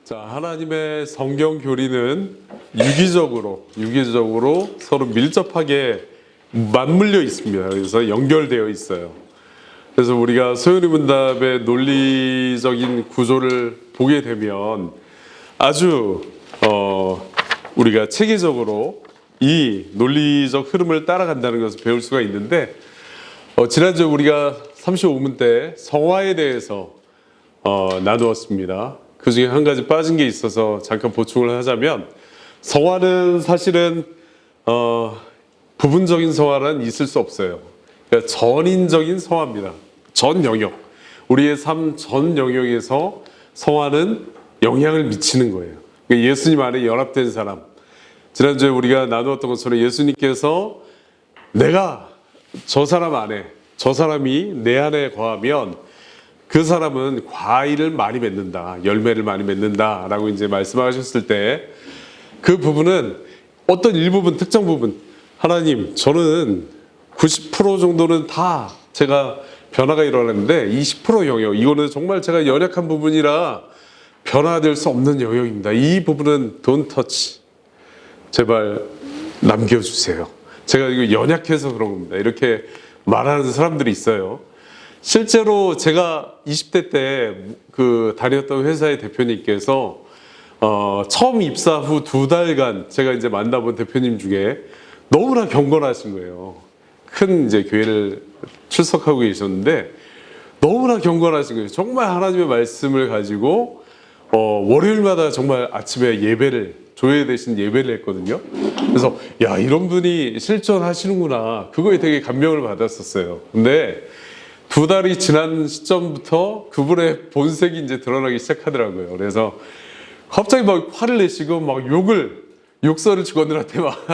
자, 하나님의 성경 교리는 유기적으로 서로 밀접하게 맞물려 있습니다. 그래서 연결되어 있어요. 그래서 우리가 소요리 문답의 논리적인 구조를 보게 되면 아주 우리가 체계적으로 이 논리적 흐름을 따라간다는 것을 배울 수가 있는데, 지난주 우리가 35문 때 성화에 대해서 나누었습니다. 그 중에 한 가지 빠진 게 있어서 잠깐 보충을 하자면, 성화는 사실은 부분적인 성화는 있을 수 없어요. 그러니까 전인적인 성화입니다. 전 영역, 우리의 삶 전 영역에서 성화는 영향을 미치는 거예요. 그러니까 예수님 안에 연합된 사람, 지난주에 우리가 나누었던 것처럼 예수님께서 내가 저 사람 안에, 저 사람이 내 안에 거하면 그 사람은 과일을 많이 맺는다, 열매를 많이 맺는다 라고 이제 말씀하셨을 때, 그 부분은 어떤 일부분, 특정 부분, 하나님 저는 90% 정도는 다 제가 변화가 일어났는데 20% 영역, 이거는 정말 제가 연약한 부분이라 변화될 수 없는 영역입니다. 이 부분은 don't touch, 제발 남겨주세요. 제가 이거 연약해서 그런 겁니다. 이렇게 말하는 사람들이 있어요. 실제로 제가 20대 때 그 다녔던 회사의 대표님께서 처음 입사 후 2달간 제가 이제 만나본 대표님 중에 너무나 경건하신 거예요. 큰 이제 교회를 출석하고 계셨는데 너무나 경건하신 거예요. 정말 하나님의 말씀을 가지고 월요일마다 정말 아침에 예배를, 조회 대신 예배를 했거든요. 그래서 야, 이런 분이 실천하시는구나, 그거에 되게 감명을 받았었어요. 근데 2달이 지난 시점부터 그분의 본색이 이제 드러나기 시작하더라고요. 그래서 갑자기 막 화를 내시고 막 욕설을 직원들한테 막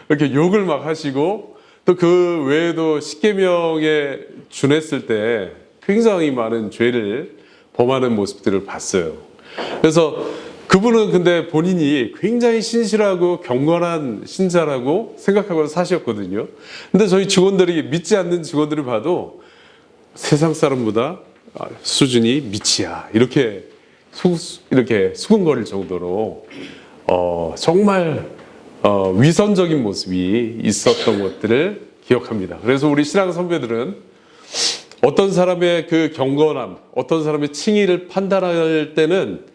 이렇게 욕을 막 하시고, 또 그 외에도 십계명에 준했을 때 굉장히 많은 죄를 범하는 모습들을 봤어요. 그래서 그분은 근데 본인이 굉장히 신실하고 경건한 신자라고 생각하고 사셨거든요. 근데 저희 직원들이, 믿지 않는 직원들을 봐도 세상 사람보다 수준이 밑이야, 이렇게 수근거릴 정도로 정말 위선적인 모습이 있었던 것들을 기억합니다. 그래서 우리 신앙 선배들은 어떤 사람의 그 경건함, 어떤 사람의 칭의를 판단할 때는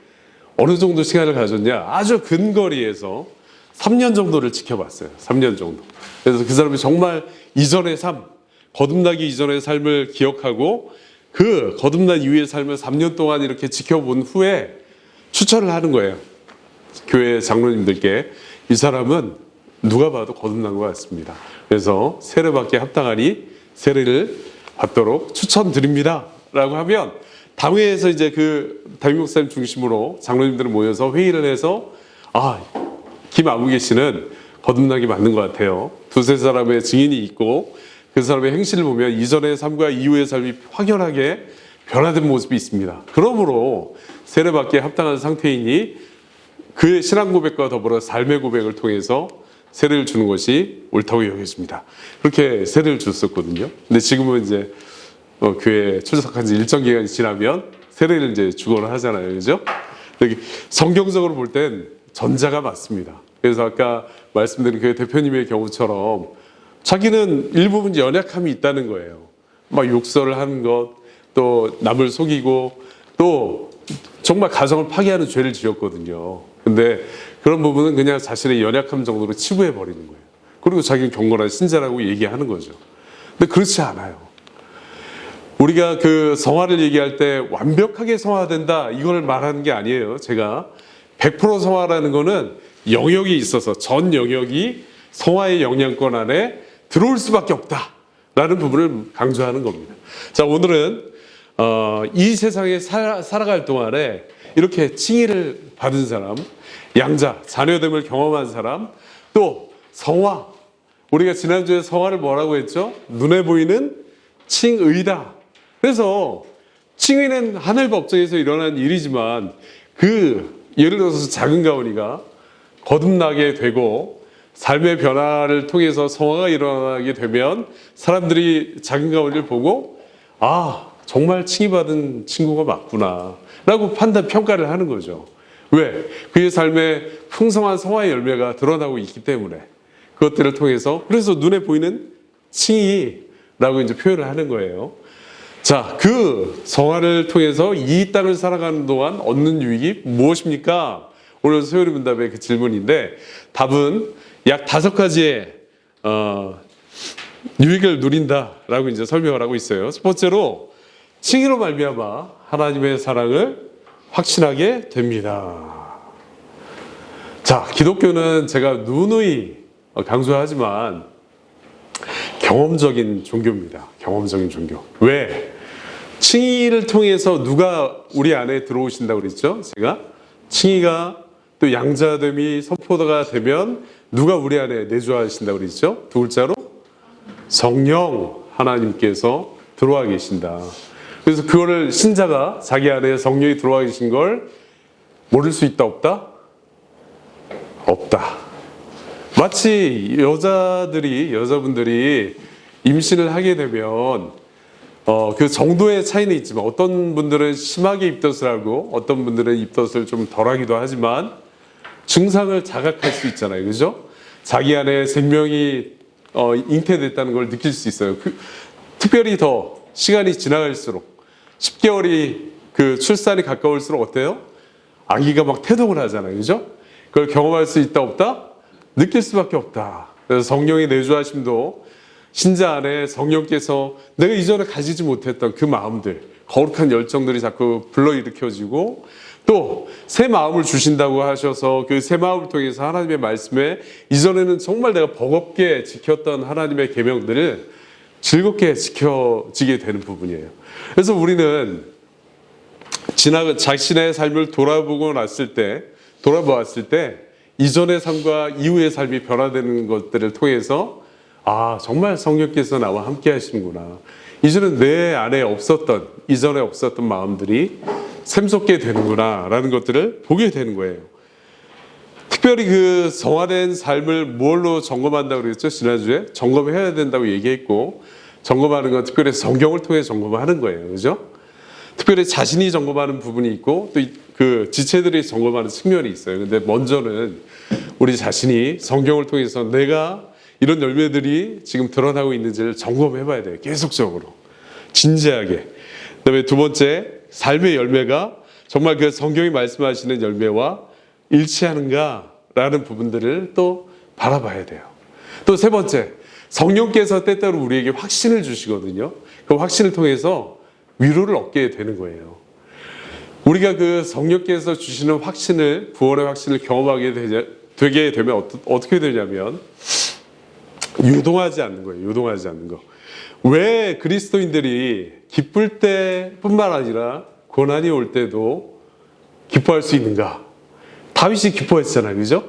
어느 정도 시간을 가졌냐, 아주 근거리에서 3년 정도를 지켜봤어요. 3년 정도. 그래서 그 사람이 정말 이전의 삶, 거듭나기 이전의 삶을 기억하고 그 거듭난 이후의 삶을 3년 동안 이렇게 지켜본 후에 추천을 하는 거예요. 교회 장로님들께 이 사람은 누가 봐도 거듭난 것 같습니다. 그래서 세례받기에 합당하니 세례를 받도록 추천드립니다 라고 하면, 당회에서 이제 그 담임 목사님 중심으로 장로님들을 모여서 회의를 해서 김아무개 씨는 거듭나기 맞는 것 같아요. 두세 사람의 증인이 있고 그 사람의 행실을 보면 이전의 삶과 이후의 삶이 확연하게 변화된 모습이 있습니다. 그러므로 세례받기에 합당한 상태이니 그의 신앙 고백과 더불어 삶의 고백을 통해서 세례를 주는 것이 옳다고 여겨집니다. 그렇게 세례를 줬었거든요. 근데 지금은 이제 교회에 출석한 지 일정 기간이 지나면 세례를 이제 주거나 하잖아요. 그죠? 성경적으로 볼 땐 전자가 맞습니다. 그래서 아까 말씀드린 그 대표님의 경우처럼 자기는 일부분 연약함이 있다는 거예요. 막 욕설을 하는 것, 또 남을 속이고, 또 정말 가정을 파괴하는 죄를 지었거든요. 근데 그런 부분은 그냥 자신의 연약함 정도로 치부해 버리는 거예요. 그리고 자기는 경건한 신자라고 얘기하는 거죠. 근데 그렇지 않아요. 우리가 그 성화를 얘기할 때 완벽하게 성화된다, 이걸 말하는 게 아니에요. 제가 100% 성화라는 거는 영역이 있어서 전 영역이 성화의 영향권 안에 들어올 수밖에 없다라는 부분을 강조하는 겁니다. 자, 오늘은 이 세상에 살아갈 동안에 이렇게 칭의를 받은 사람, 양자, 자녀됨을 경험한 사람, 또 성화, 우리가 지난주에 성화를 뭐라고 했죠? 눈에 보이는 칭의다. 그래서 칭의는 하늘 법정에서 일어난 일이지만, 예를 들어서 작은 가온이가 거듭나게 되고 삶의 변화를 통해서 성화가 일어나게 되면 사람들이 작은 가온이를 보고 정말 칭의받은 친구가 맞구나 라고 평가를 하는 거죠. 왜? 그의 삶에 풍성한 성화의 열매가 드러나고 있기 때문에 그것들을 통해서 그래서 눈에 보이는 칭의라고 이제 표현을 하는 거예요. 자, 그 성화를 통해서 이 땅을 살아가는 동안 얻는 유익이 무엇입니까? 오늘 소요리 문답의 그 질문인데 답은 약 5가지의 유익을 누린다라고 이제 설명을 하고 있어요. 첫 번째로 칭의로 말미암아 하나님의 사랑을 확신하게 됩니다. 자, 기독교는 제가 누누이 강조하지만 경험적인 종교입니다. 경험적인 종교. 왜? 칭의를 통해서 누가 우리 안에 들어오신다고 그랬죠? 제가 칭의가 또 양자됨이 선포가 되면 누가 우리 안에 내주하신다고 그랬죠? 두 글자로 성령 하나님께서 들어와 계신다. 그래서 그거를 신자가 자기 안에 성령이 들어와 계신 걸 모를 수 있다 없다? 없다. 마치 여자분들이 임신을 하게 되면 그 정도의 차이는 있지만 어떤 분들은 심하게 입덧을 하고 어떤 분들은 입덧을 좀 덜하기도 하지만 증상을 자각할 수 있잖아요. 그죠? 자기 안에 생명이 잉태됐다는 걸 느낄 수 있어요. 특별히 더 시간이 지나갈수록 10개월이 그 출산이 가까울수록 어때요? 아기가 막 태동을 하잖아요. 그죠? 그걸 경험할 수 있다 없다? 느낄 수밖에 없다. 그래서 성령의 내주하심도 신자 안에 성령께서 내가 이전에 가지지 못했던 그 마음들, 거룩한 열정들이 자꾸 불러일으켜지고 또 새 마음을 주신다고 하셔서 그 새 마음을 통해서 하나님의 말씀에 이전에는 정말 내가 버겁게 지켰던 하나님의 계명들을 즐겁게 지켜지게 되는 부분이에요. 그래서 우리는 자신의 삶을 돌아보았을 때 이전의 삶과 이후의 삶이 변화되는 것들을 통해서 아, 정말 성령께서 나와 함께 하시는구나. 이전에 내 안에 이전에 없었던 마음들이 샘솟게 되는구나 라는 것들을 보게 되는 거예요. 특별히 그 성화된 삶을 뭘로 점검한다고 그랬죠? 지난주에 점검해야 된다고 얘기했고 점검하는 건 특별히 성경을 통해 점검하는 거예요. 그죠? 특별히 자신이 점검하는 부분이 있고 또 그 지체들이 점검하는 측면이 있어요. 근데 먼저는 우리 자신이 성경을 통해서 내가 이런 열매들이 지금 드러나고 있는지를 점검해 봐야 돼요. 계속적으로. 진지하게. 그다음에 두 번째, 삶의 열매가 정말 그 성경이 말씀하시는 열매와 일치하는가라는 부분들을 또 바라봐야 돼요. 또 세 번째, 성령께서 때때로 우리에게 확신을 주시거든요. 그 확신을 통해서 위로를 얻게 되는 거예요. 우리가 그 성령께서 주시는 확신을, 구원의 확신을 경험하게 되게 되면 어떻게 되냐면 유동하지 않는 거예요. 유동하지 않는 거. 왜 그리스도인들이 기쁠 때뿐만 아니라 고난이 올 때도 기뻐할 수 있는가? 다윗이 기뻐했잖아요. 그죠?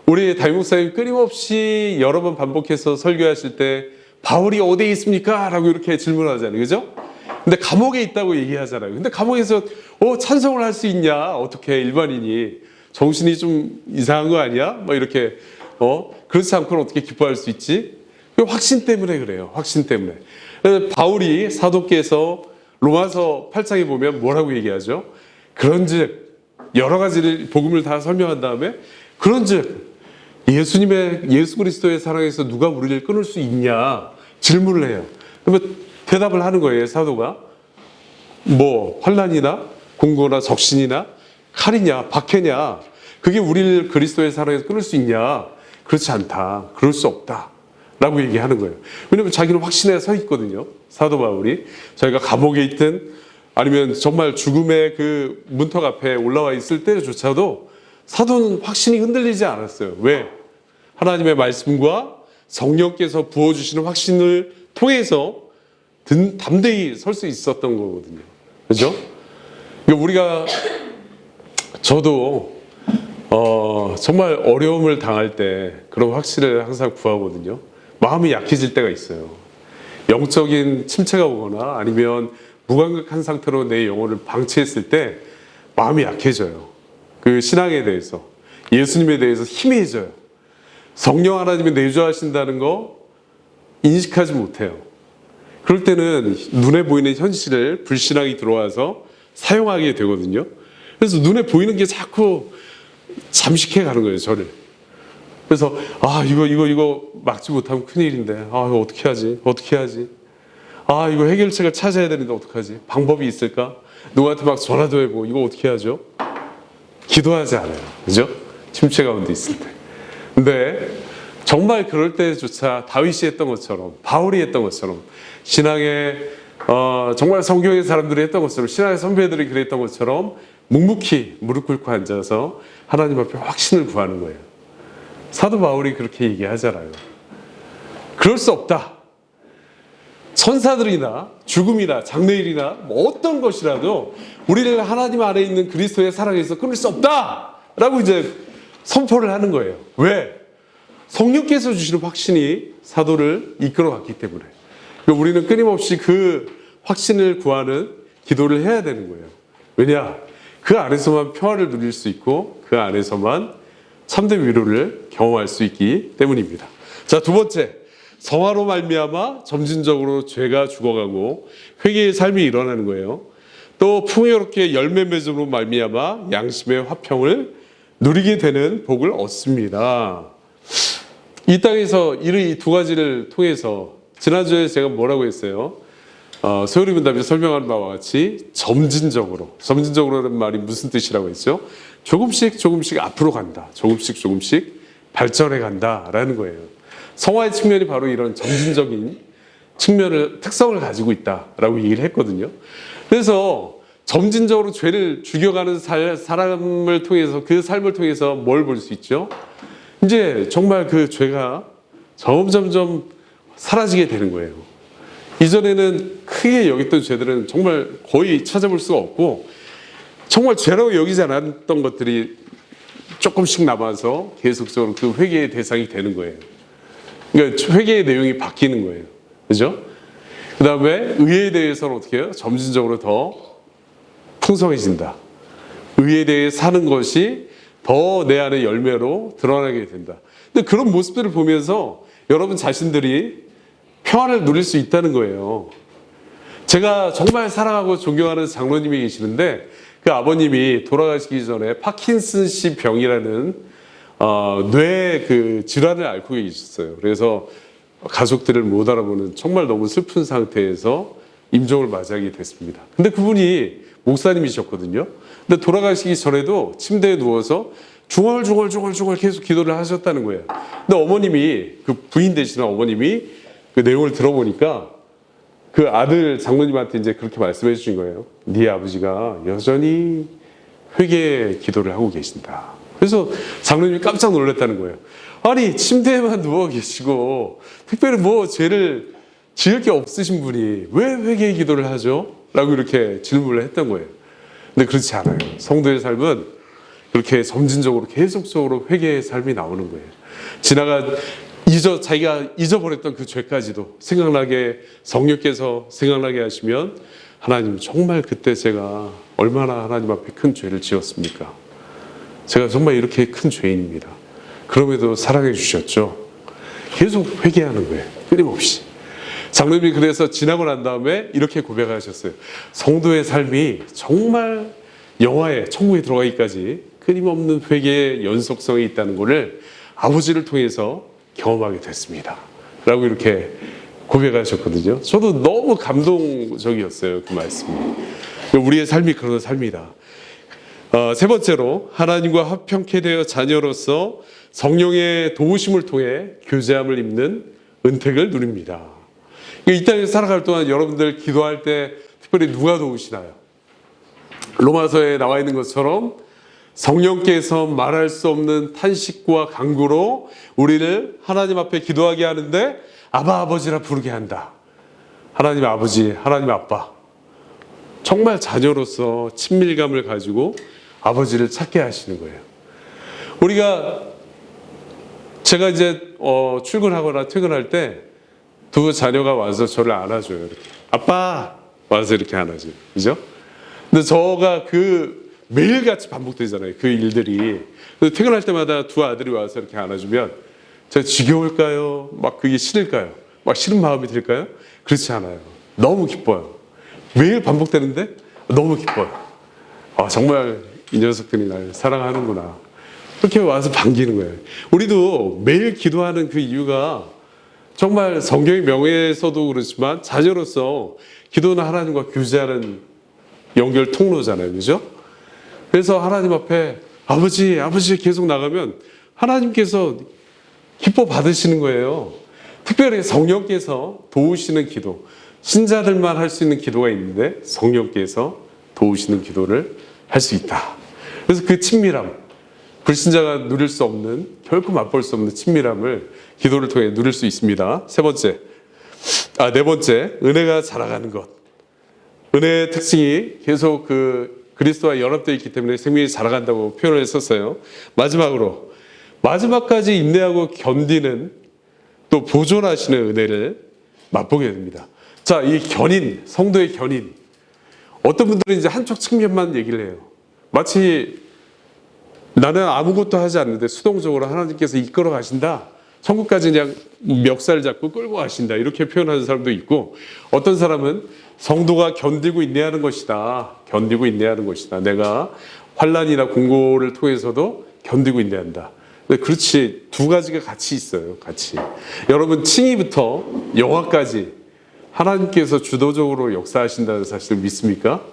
우리 담임 목사님 끊임없이 여러 번 반복해서 설교하실 때 바울이 어디에 있습니까? 라고 이렇게 질문하잖아요. 그죠? 근데 감옥에 있다고 얘기하잖아요. 근데 감옥에서 찬송을 할 수 있냐? 어떻게 일반인이 정신이 좀 이상한 거 아니야? 뭐 이렇게 그렇지 않고는 어떻게 기뻐할 수 있지? 확신 때문에 그래요. 확신 때문에. 바울이 사도께서 로마서 8장에 보면 뭐라고 얘기하죠? 그런즉 여러 가지 복음을 다 설명한 다음에 그런즉 예수 그리스도의 사랑에서 누가 우리를 끊을 수 있냐 질문을 해요. 그러면 대답을 하는 거예요. 사도가 뭐 환난이나 공고나 적신이나 칼이냐 박해냐 그게 우리를 그리스도의 사랑에서 끊을 수 있냐? 그렇지 않다. 그럴 수 없다. 라고 얘기하는 거예요. 왜냐하면 자기는 확신에 서 있거든요. 사도 바울이. 자기가 감옥에 있든 아니면 정말 죽음의 그 문턱 앞에 올라와 있을 때조차도 사도는 확신이 흔들리지 않았어요. 왜? 하나님의 말씀과 성령께서 부어주시는 확신을 통해서 담대히 설 수 있었던 거거든요. 그죠? 우리가 저도 정말 어려움을 당할 때 그런 확신을 항상 구하거든요. 마음이 약해질 때가 있어요. 영적인 침체가 오거나 아니면 무감각한 상태로 내 영혼을 방치했을 때 마음이 약해져요. 그 신앙에 대해서, 예수님에 대해서 희미해져요. 성령 하나님이 내주하신다는 거 인식하지 못해요. 그럴 때는 눈에 보이는 현실을 불신앙이 들어와서 사용하게 되거든요. 그래서 눈에 보이는 게 자꾸 잠식해 가는 거예요, 저를. 그래서 이거 막지 못하면 큰일인데, 이거 어떻게 하지? 어떻게 하지? 이거 해결책을 찾아야 되는데 어떡하지? 방법이 있을까? 누구한테 막 전화도 해보고 이거 어떻게 하죠? 기도하지 않아요. 그죠? 침체 가운데 있을 때. 근데 정말 그럴 때조차 다윗이 했던 것처럼, 바울이 했던 것처럼, 신앙의 정말 성경의 사람들이 했던 것처럼, 신앙의 선배들이 그랬던 것처럼 묵묵히 무릎 꿇고 앉아서 하나님 앞에 확신을 구하는 거예요. 사도 바울이 그렇게 얘기하잖아요. 그럴 수 없다. 천사들이나 죽음이나 장래일이나 뭐 어떤 것이라도 우리를 하나님 안에 있는 그리스도의 사랑에서 끊을 수 없다! 라고 이제 선포를 하는 거예요. 왜? 성령께서 주시는 확신이 사도를 이끌어갔기 때문에. 그러니까 우리는 끊임없이 그 확신을 구하는 기도를 해야 되는 거예요. 왜냐? 그 안에서만 평화를 누릴 수 있고 그 안에서만 참된 위로를 경험할 수 있기 때문입니다. 자, 두 번째. 성화로 말미암아 점진적으로 죄가 죽어가고 회개의 삶이 일어나는 거예요. 또 풍요롭게 열매 맺음으로 말미암아 양심의 화평을 누리게 되는 복을 얻습니다. 이 땅에서 이 두 가지를 통해서 지난주에 제가 뭐라고 했어요? 소요리 문답이 설명한 바와 같이 점진적으로라는 말이 무슨 뜻이라고 했죠? 조금씩 앞으로 간다. 조금씩 발전해 간다라는 거예요. 성화의 측면이 바로 이런 점진적인 특성을 가지고 있다라고 얘기를 했거든요. 그래서 점진적으로 죄를 죽여가는 사람을 통해서 그 삶을 통해서 뭘 볼 수 있죠? 이제 정말 그 죄가 점점 사라지게 되는 거예요. 이전에는 크게 여겼던 죄들은 정말 거의 찾아볼 수가 없고 정말 죄라고 여기지 않았던 것들이 조금씩 남아서 계속적으로 그 회개의 대상이 되는 거예요. 그러니까 회개의 내용이 바뀌는 거예요. 그죠? 그 다음에 의에 대해서는 어떻게 해요? 점진적으로 더 풍성해진다. 의에 대해 사는 것이 더 내 안의 열매로 드러나게 된다. 근데 그런 모습들을 보면서 여러분 자신들이 평안을 누릴 수 있다는 거예요. 제가 정말 사랑하고 존경하는 장로님이 계시는데 그 아버님이 돌아가시기 전에 파킨슨씨 병이라는 뇌 그 질환을 앓고 계셨어요. 그래서 가족들을 못 알아보는 정말 너무 슬픈 상태에서 임종을 맞이하게 됐습니다. 근데 그분이 목사님이셨거든요. 근데 돌아가시기 전에도 침대에 누워서 중얼중얼 계속 기도를 하셨다는 거예요. 근데 어머님이, 그 부인 되시는 어머님이 그 내용을 들어보니까 그 아들 장로님한테 이제 그렇게 말씀해 주신 거예요. 네 아버지가 여전히 회개 기도를 하고 계신다. 그래서 장로님이 깜짝 놀랐다는 거예요. 아니 침대에만 누워 계시고 특별히 뭐 죄를 지을 게 없으신 분이 왜 회개의 기도를 하죠? 라고 이렇게 질문을 했던 거예요. 근데 그렇지 않아요. 성도의 삶은 그렇게 점진적으로 계속적으로 회개의 삶이 나오는 거예요. 자기가 잊어버렸던 그 죄까지도 생각나게 성령께서 생각나게 하시면 하나님 정말 그때 제가 얼마나 하나님 앞에 큰 죄를 지었습니까? 제가 정말 이렇게 큰 죄인입니다. 그럼에도 사랑해 주셨죠. 계속 회개하는 거예요. 끊임없이. 장로님이 그래서 지나고 난 다음에 이렇게 고백하셨어요. 성도의 삶이 정말 영화에 천국에 들어가기까지 끊임없는 회개의 연속성이 있다는 것을 아버지를 통해서 경험하게 됐습니다. 라고 이렇게 고백하셨거든요. 저도 너무 감동적이었어요. 그 말씀이. 우리의 삶이 그런 삶이다. 세 번째로 하나님과 화평케 되어 자녀로서 성령의 도우심을 통해 교제함을 입는 은택을 누립니다. 이 땅에서 살아갈 동안 여러분들 기도할 때 특별히 누가 도우시나요? 로마서에 나와 있는 것처럼 성령께서 말할 수 없는 탄식과 간구로 우리를 하나님 앞에 기도하게 하는데 아바 아버지라 부르게 한다. 하나님 아버지, 하나님 아빠. 정말 자녀로서 친밀감을 가지고 아버지를 찾게 하시는 거예요. 제가 이제 출근하거나 퇴근할 때 두 자녀가 와서 저를 안아줘요. 이렇게. 아빠! 와서 이렇게 안아줘요. 그죠? 근데 저가 매일같이 반복되잖아요. 그 일들이. 그래서 퇴근할 때마다 두 아들이 와서 이렇게 안아주면 제가 지겨울까요? 막 그게 싫을까요? 막 싫은 마음이 들까요? 그렇지 않아요. 너무 기뻐요. 매일 반복되는데 너무 기뻐요. 정말 이 녀석들이 날 사랑하는구나. 그렇게 와서 반기는 거예요. 우리도 매일 기도하는 그 이유가 정말 성경의 명예에서도 그렇지만 자녀로서 기도는 하나님과 교제하는 연결 통로잖아요. 그죠? 그래서 하나님 앞에 아버지 계속 나가면 하나님께서 기뻐 받으시는 거예요. 특별히 성령께서 도우시는 기도, 신자들만 할 수 있는 기도가 있는데 성령께서 도우시는 기도를 할 수 있다. 그래서 그 친밀함, 불신자가 누릴 수 없는, 결코 맛볼 수 없는 친밀함을 기도를 통해 누릴 수 있습니다. 네 번째, 은혜가 자라가는 것. 은혜의 특징이 계속 그리스도와 연합되어 있기 때문에 생명이 자라간다고 표현을 했었어요. 마지막으로, 마지막까지 인내하고 견디는 또 보존하시는 은혜를 맛보게 됩니다. 자, 이 견인, 성도의 견인. 어떤 분들은 이제 한쪽 측면만 얘기를 해요. 마치 나는 아무것도 하지 않는데 수동적으로 하나님께서 이끌어 가신다. 천국까지 그냥 멱살 잡고 끌고 가신다. 이렇게 표현하는 사람도 있고, 어떤 사람은 성도가 견디고 인내하는 것이다. 견디고 인내하는 것이다. 내가 환난이나 공고를 통해서도 견디고 인내한다. 근데 그렇지, 두 가지가 같이 있어요. 같이. 여러분, 칭의부터 영화까지 하나님께서 주도적으로 역사하신다는 사실을 믿습니까?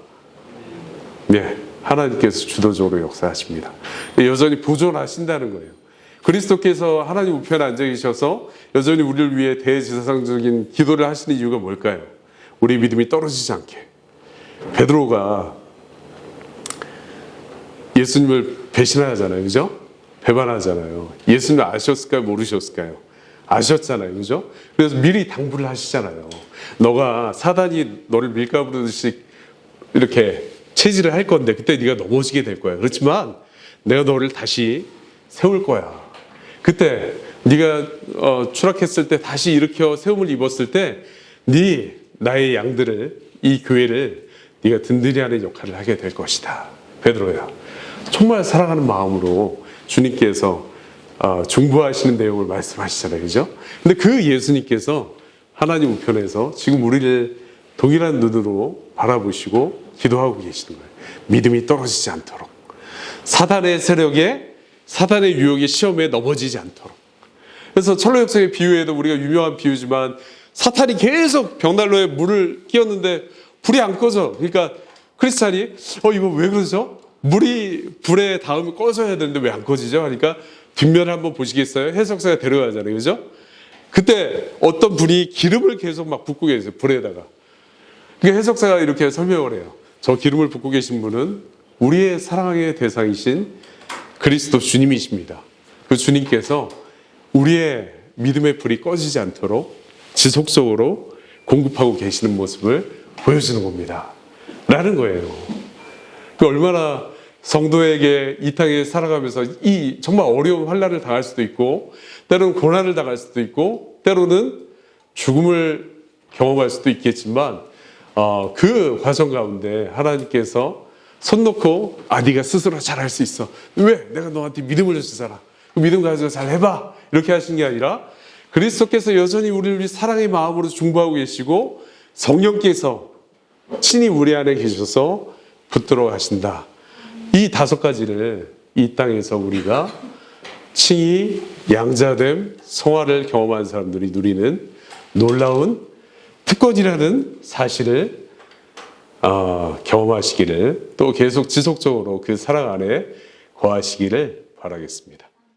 네. 하나님께서 주도적으로 역사하십니다. 여전히 보존하신다는 거예요. 그리스도께서 하나님 우편에 앉아 계셔서 여전히 우리를 위해 대제사장적인 기도를 하시는 이유가 뭘까요? 우리 믿음이 떨어지지 않게. 베드로가 예수님을 배신하잖아요. 그죠? 배반하잖아요. 예수님 아셨을까요? 모르셨을까요? 아셨잖아요. 그죠? 그래서 미리 당부를 하시잖아요. 너가 사단이 너를 밀가부르듯이 이렇게 체질을 할 건데 그때 네가 넘어지게 될 거야. 그렇지만 내가 너를 다시 세울 거야. 그때 네가 추락했을 때 다시 일으켜 세움을 입었을 때 나의 양들을, 이 교회를 네가 든든히 하는 역할을 하게 될 것이다. 베드로야. 정말 사랑하는 마음으로 주님께서 중보하시는 내용을 말씀하시잖아요. 그죠? 근데 그 예수님께서 하나님 우편에서 지금 우리를 동일한 눈으로 바라보시고 기도하고 계시는 거예요. 믿음이 떨어지지 않도록. 사단의 세력에, 사단의 유혹의 시험에 넘어지지 않도록. 그래서 철로역성의 비유에도 우리가 유명한 비유지만 사탄이 계속 벽난로에 물을 끼웠는데 불이 안 꺼져. 그러니까 크리스찬이 이거 왜 그러죠? 물이 불에 닿으면 꺼져야 되는데 왜 안 꺼지죠? 하니까 뒷면을 한번 보시겠어요? 해석사가 데려가잖아요. 그죠? 그때 어떤 분이 기름을 계속 막 붓고 계세요. 불에다가. 그러니까 해석사가 이렇게 설명을 해요. 저 기름을 붓고 계신 분은 우리의 사랑의 대상이신 그리스도 주님이십니다. 그 주님께서 우리의 믿음의 불이 꺼지지 않도록 지속적으로 공급하고 계시는 모습을 보여주는 겁니다. 라는 거예요. 얼마나 성도에게 이 땅에 살아가면서 이 정말 어려운 환난을 당할 수도 있고, 때로는 고난을 당할 수도 있고, 때로는 죽음을 경험할 수도 있겠지만, 그 과정 가운데 하나님께서 손 놓고 네가 스스로 잘할 수 있어. 왜? 내가 너한테 믿음을 주잖아. 그 믿음 가지고 잘 해봐. 이렇게 하시는 게 아니라 그리스도께서 여전히 우리를 위해 사랑의 마음으로 중보하고 계시고 성령께서 친히 우리 안에 계셔서 붙들어 가신다. 이 5가지를 이 땅에서 우리가 칭의, 양자됨, 성화를 경험한 사람들이 누리는 놀라운 특권이라는 사실을 경험하시기를, 또 계속 지속적으로 그 사랑 안에 거하시기를 바라겠습니다.